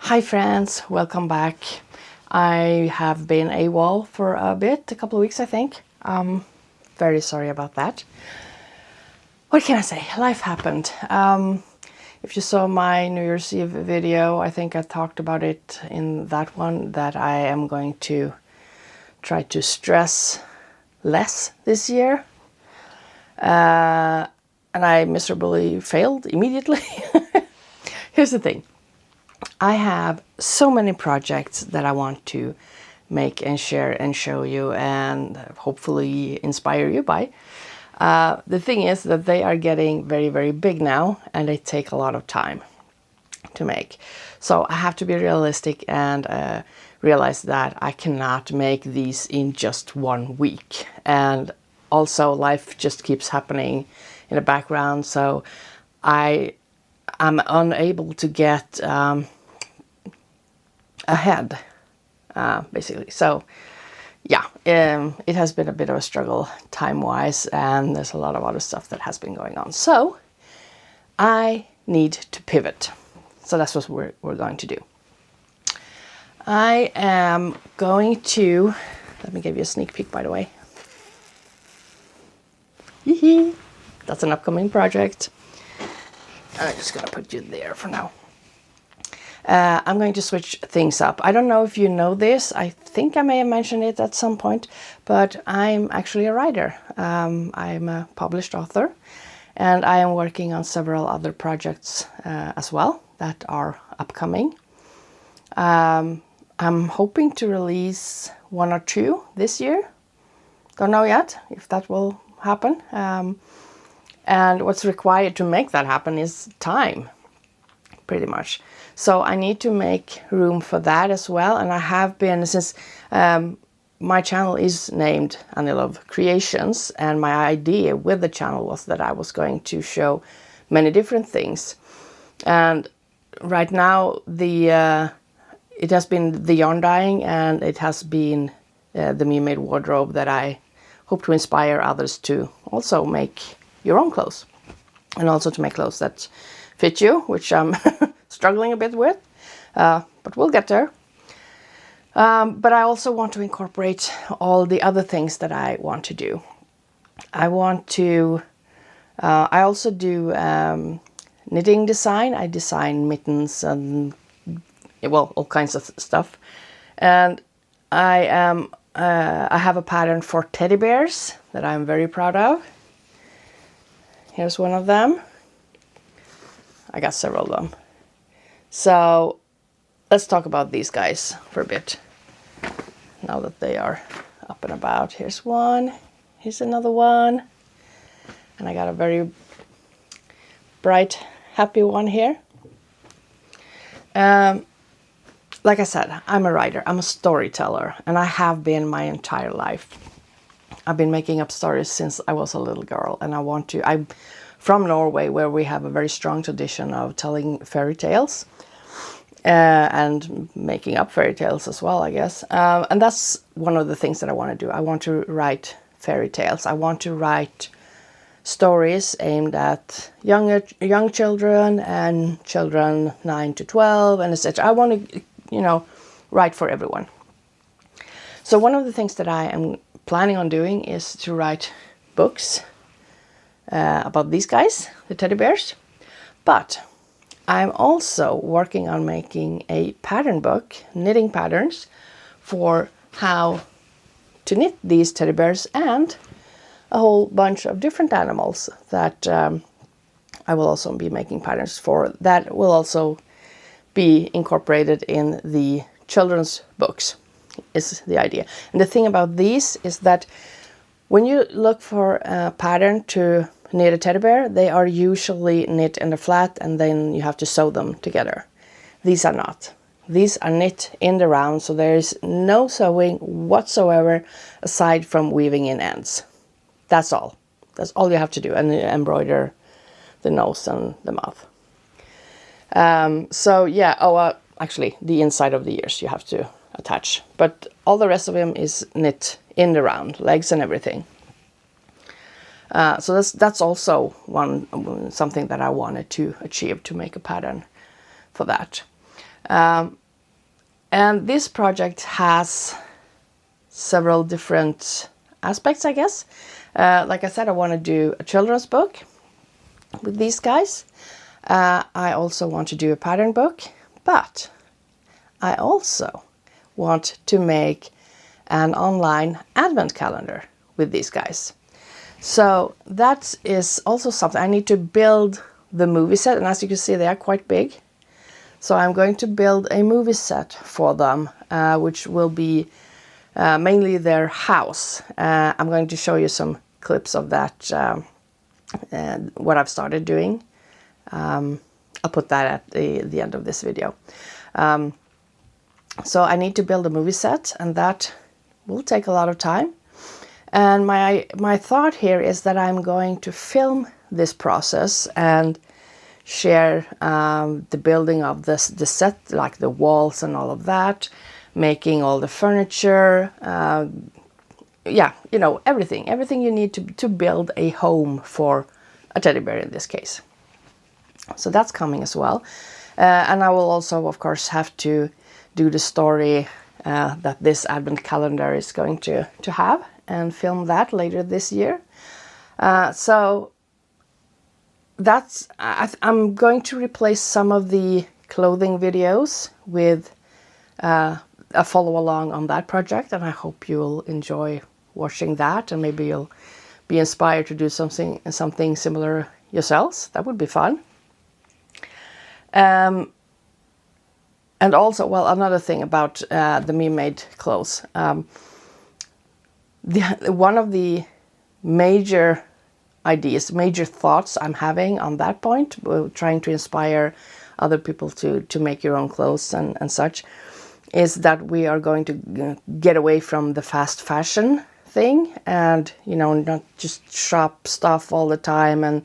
Hi friends, welcome back. I have been AWOL for a couple of weeks I think. Very sorry about that. What can I say? Life happened. If you saw my New Year's Eve video, I think I talked about it in that one, that I am going to try to stress less this year. And I miserably failed immediately. Here's the thing. I have so many projects that I want to make and share and show you and hopefully inspire you by. The thing is that they are getting very, very big now and they take a lot of time to make. So I have to be realistic and realize that I cannot make these in just 1 week. And also life just keeps happening in the background. So I'm unable to get ahead, basically. So yeah, it has been a bit of a struggle time-wise, and there's a lot of other stuff that has been going on. So I need to pivot. So that's what we're going to do. I am going to, let me give you a sneak peek, by the way. That's an upcoming project. I'm just gonna put you there for now. I'm going to switch things up. I don't know if you know this. I think I may have mentioned it at some point, but I'm actually a writer. I'm a published author, and I am working on several other projects as well that are upcoming. I'm hoping to release 1 or 2 this year. Don't know yet if that will happen. And what's required to make that happen is time, pretty much. So I need to make room for that as well. And I have been, since my channel is named AniLove Creations, and my idea with the channel was that I was going to show many different things. And right now it has been the yarn dyeing, and it has been the Me-Made wardrobe that I hope to inspire others to also make your own clothes, and also to make clothes that fit you, which I'm struggling a bit with, but we'll get there. But I also want to incorporate all the other things that I want to do. I also do knitting design. I design mittens and, well, all kinds of stuff. And I have a pattern for teddy bears that I'm very proud of. Here's one of them. I got several of them. So let's talk about these guys for a bit, now that they are up and about. Here's one, here's another one, and I got a very bright, happy one here. Like I said, I'm a writer, I'm a storyteller, and I have been my entire life. I've been making up stories since I was a little girl, and I'm from Norway, where we have a very strong tradition of telling fairy tales and making up fairy tales as well, I guess. And that's one of the things that I want to do. I want to write fairy tales. I want to write stories aimed at young children and children 9 to 12 and etc. I want to, write for everyone. So one of the things that I am planning on doing is to write books about these guys, the teddy bears. But I'm also working on making a pattern book, knitting patterns, for how to knit these teddy bears and a whole bunch of different animals that I will also be making patterns for, that will also be incorporated in the children's books, is the idea. And the thing about these is that when you look for a pattern to knit a teddy bear, they are usually knit in the flat and then you have to sew them together. These are not. These are knit in the round, so there is no sewing whatsoever aside from weaving in ends. That's all. That's all you have to do, and embroider the nose and the mouth. So yeah, actually the inside of the ears you have to attach, but all the rest of them is knit in the round, legs and everything. So that's also something that I wanted to achieve, to make a pattern for that. And this project has several different aspects, I guess. Like I said, I want to do a children's book with these guys. I also want to do a pattern book, but I also want to make an online advent calendar with these guys. So that is also something. I need to build the movie set, and as you can see, they are quite big. So I'm going to build a movie set for them, which will be mainly their house. I'm going to show you some clips of that, and what I've started doing. I'll put that at the end of this video. So I need to build a movie set, and that will take a lot of time. And my thought here is that I'm going to film this process and share the building of the set, like the walls and all of that, making all the furniture, yeah, you know, everything you need to build a home for a teddy bear in this case. So that's coming as well. And I will also, of course, have to do the story that this advent calendar is going to have, and film that later this year. So that's, I'm going to replace some of the clothing videos with a follow along on that project, and I hope you'll enjoy watching that, and maybe you'll be inspired to do something similar yourselves. That would be fun. And also, well, another thing about the me-made clothes. One of the major ideas, major thoughts I'm having on that point, trying to inspire other people to make your own clothes and such, is that we are going to get away from the fast fashion thing, and, you know, not just shop stuff all the time and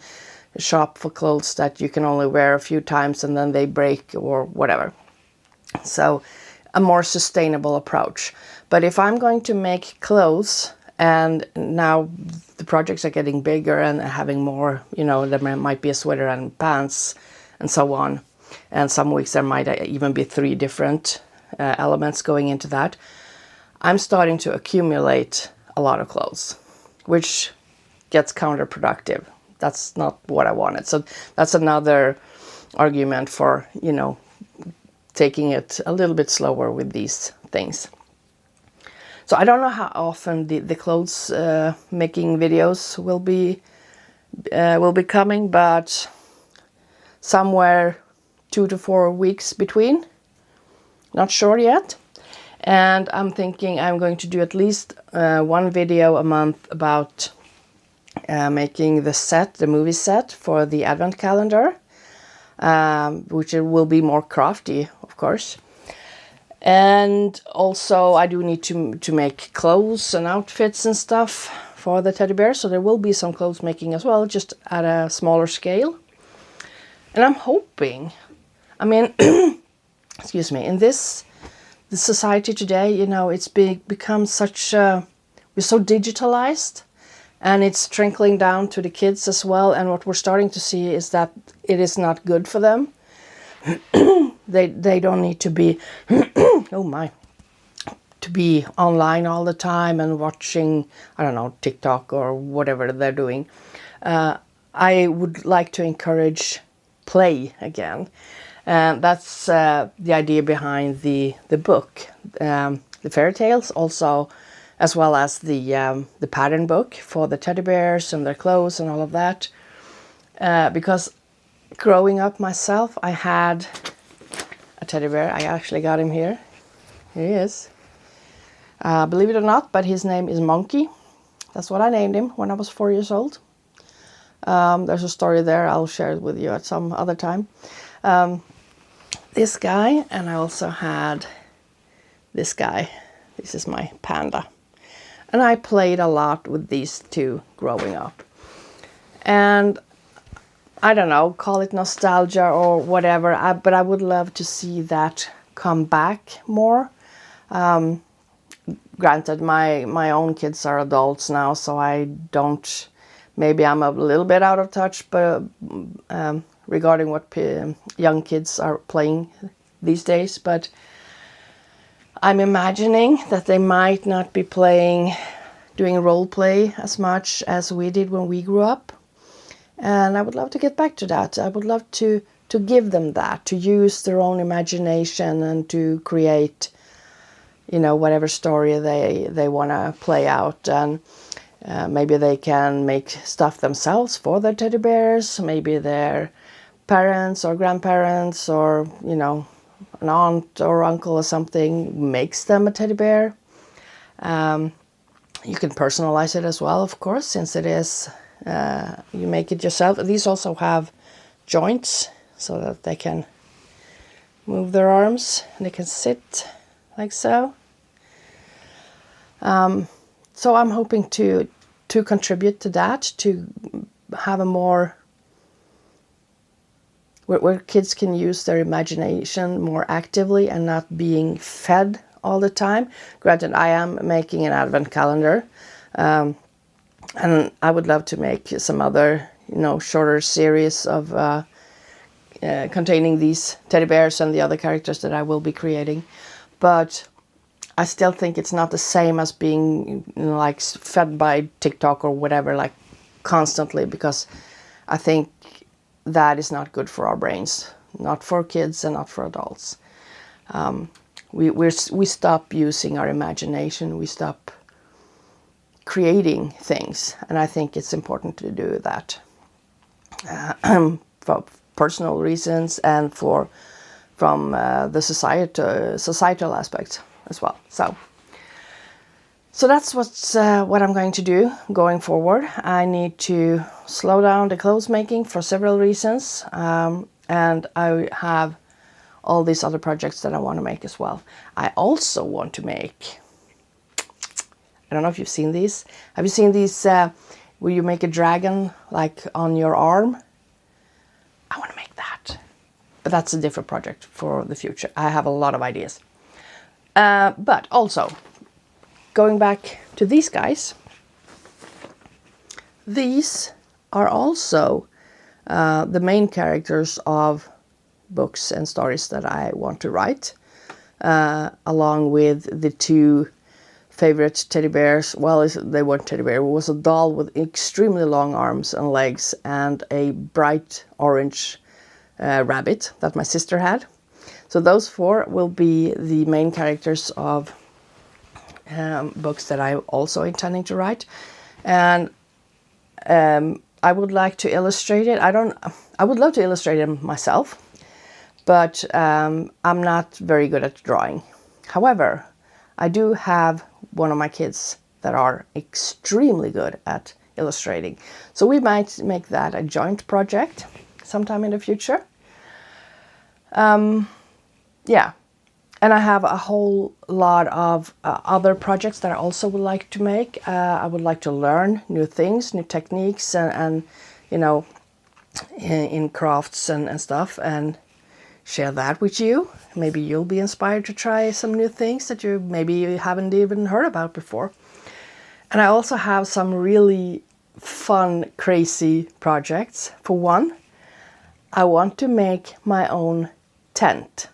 shop for clothes that you can only wear a few times and then they break or whatever. So a more sustainable approach. But if I'm going to make clothes, and now the projects are getting bigger and having more, you know, there might be a sweater and pants and so on. And some weeks there might even be 3 different elements going into that. I'm starting to accumulate a lot of clothes, which gets counterproductive. That's not what I wanted. So that's another argument for, you know, taking it a little bit slower with these things. So I don't know how often the clothes making videos will be coming, but somewhere 2 to 4 weeks between. Not sure yet. And I'm thinking I'm going to do at least 1 video a month about making the movie set for the advent calendar, which will be more crafty, of course. And also I do need to make clothes and outfits and stuff for the teddy bear, so there will be some clothes making as well, just at a smaller scale. And I'm hoping, I mean, excuse me, in this society today, you know, it's become such we're so digitalized, and it's trickling down to the kids as well. And what we're starting to see is that it is not good for them. They don't need to be oh my, to be online all the time and watching, I don't know, TikTok or whatever they're doing. I would like to encourage play again. That's the idea behind the book, the fairy tales, also, as well as the pattern book for the teddy bears and their clothes and all of that. Because growing up myself, I had a teddy bear. I actually got him here. Here he is. Believe it or not, but his name is Monkey. That's what I named him when I was 4 years old. There's a story there. I'll share it with you at some other time. This guy, and I also had this guy. This is my panda. And I played a lot with these two growing up. And I don't know, call it nostalgia or whatever, but I would love to see that come back more. Granted, my own kids are adults now, so I don't, maybe I'm a little bit out of touch, but regarding what young kids are playing these days, but I'm imagining that they might not be doing role play as much as we did when we grew up. And I would love to get back to that. I would love to give them that, to use their own imagination and to create, whatever story they want to play out. And maybe they can make stuff themselves for their teddy bears. Maybe their parents or grandparents or, an aunt or uncle or something makes them a teddy bear. You can personalize it as well, of course, since it is, you make it yourself. These also have joints so that they can move their arms and they can sit like so. So I'm hoping to contribute to that, to have a more, where kids can use their imagination more actively and not being fed all the time. Granted, I am making an advent calendar, and I would love to make some other, shorter series of containing these teddy bears and the other characters that I will be creating. But I still think it's not the same as being like fed by TikTok or whatever, like constantly, because I think that is not good for our brains, not for kids and not for adults. We stop using our imagination, we stop creating things, and I think it's important to do that for personal reasons and from the societal aspects as well. So that's what I'm going to do going forward. I need to slow down the clothes making for several reasons, and I have all these other projects that I want to make as well. I also want to make, I don't know if you've seen these. Have you seen these where you make a dragon like on your arm? I want to make that. But that's a different project for the future. I have a lot of ideas. But also, going back to these guys, these are also the main characters of books and stories that I want to write, along with the two favorite teddy bears. Well, they weren't teddy bear. It was a doll with extremely long arms and legs and a bright orange rabbit that my sister had. So those four will be the main characters of books that I'm also intending to write. And I would like to illustrate it. I would love to illustrate them myself, but I'm not very good at drawing. However, I do have one of my kids that are extremely good at illustrating. So we might make that a joint project sometime in the future. Yeah. And I have a whole lot of other projects that I also would like to make. I would like to learn new things, new techniques, and in crafts and stuff, and share that with you. Maybe you'll be inspired to try some new things that you haven't even heard about before. And I also have some really fun, crazy projects. For one, I want to make my own tent.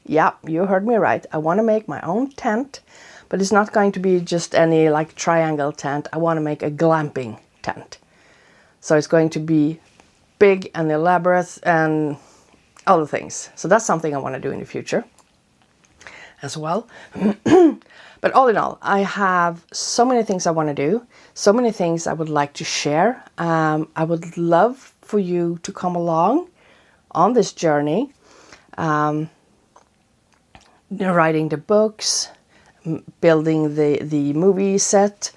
Yeah, you heard me right. I want to make my own tent, but it's not going to be just any like triangle tent. I want to make a glamping tent. So it's going to be big and elaborate and all the things. So that's something I want to do in the future as well. But all in all, I have so many things I want to do, so many things I would like to share. I would love for you to come along on this journey. Writing the books, building the movie set,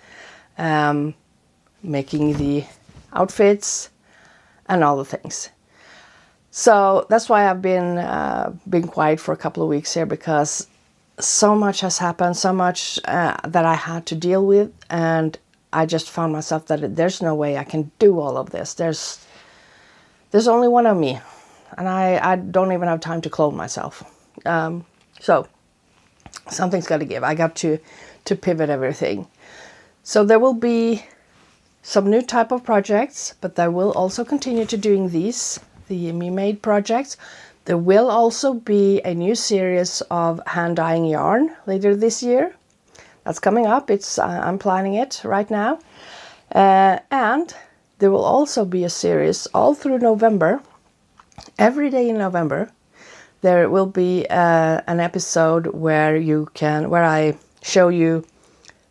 making the outfits, and all the things. So that's why I've been quiet for a couple of weeks here, because so much has happened, so much that I had to deal with, and I just found myself that there's no way I can do all of this. There's only one of me, and I don't even have time to clone myself. So something's got to give. I got to pivot everything. So there will be some new type of projects, but I will also continue to doing these, the Me Made projects. There will also be a new series of hand dyeing yarn later this year. That's coming up. I'm planning it right now. And there will also be a series all through November. Every day in November, there will be an episode where I show you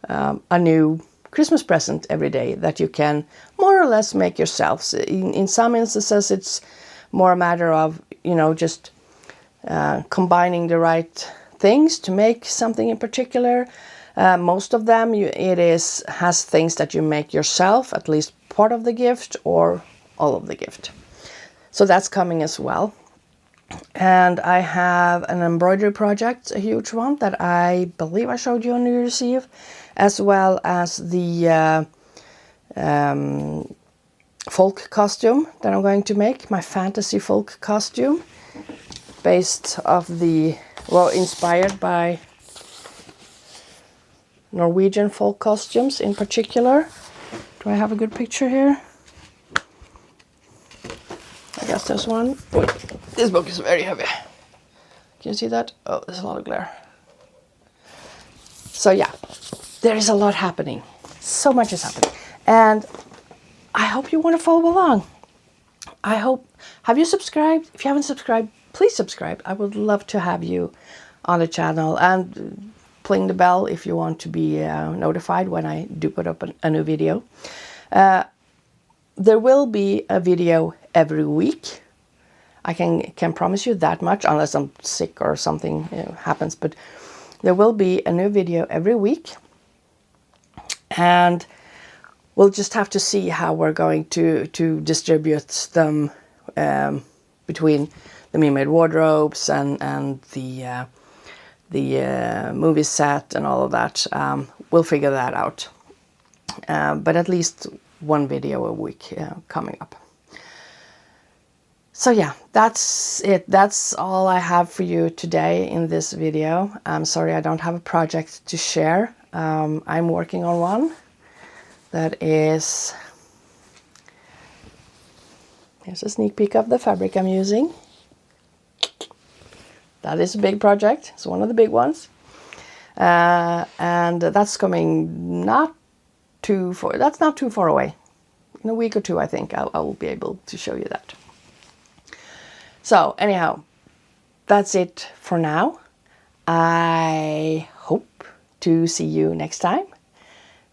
a new Christmas present every day that you can more or less make yourselves. In some instances, it's more a matter of, just combining the right things to make something in particular. Most of them, has things that you make yourself, at least part of the gift or all of the gift. So that's coming as well. And I have an embroidery project, a huge one, that I believe I showed you on New Year's Eve, as well as the folk costume that I'm going to make, my fantasy folk costume, inspired by Norwegian folk costumes in particular. Do I have a good picture here? I guess there's one. Wait, this book is very heavy. Can you see that? Oh, there's a lot of glare. So yeah, there is a lot happening. So much is happening. And I hope you want to follow along. Have you subscribed? If you haven't subscribed, please subscribe. I would love to have you on the channel, and pling the bell if you want to be notified when I do put up a new video. There will be a video every week. I can promise you that much, unless I'm sick or something happens. But there will be a new video every week, and we'll just have to see how we're going to distribute them between the Me Made wardrobes and the movie set and all of that. We'll figure that out. But at least one video a week coming up. So yeah, that's it. That's all I have for you today in this video. I'm sorry I don't have a project to share. I'm working on one that is... Here's a sneak peek of the fabric I'm using. That is a big project. It's one of the big ones. And that's coming that's not too far away. In a week or two, I think I will be able to show you that. So anyhow, that's it for now. I hope to see you next time,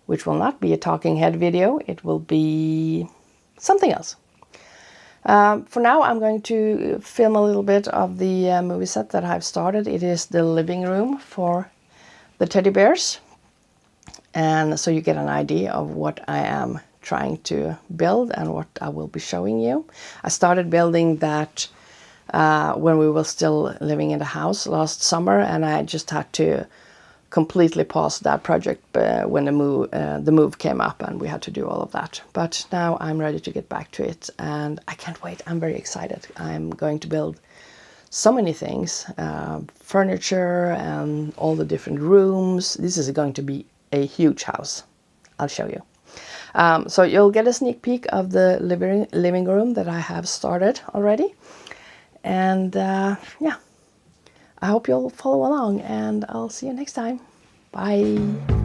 which will not be a talking head video. It will be something else. For now, I'm going to film a little bit of the movie set that I've started. It is the living room for the teddy bears. And so you get an idea of what I am trying to build and what I will be showing you. I started building that when we were still living in the house last summer, and I just had to completely pause that project when the move came up and we had to do all of that. But now I'm ready to get back to it, and I can't wait. I'm very excited. I'm going to build so many things, furniture and all the different rooms. This is going to be a huge house. I'll show you. So you'll get a sneak peek of the living room that I have started already. And yeah, I hope you'll follow along, and I'll see you next time. Bye.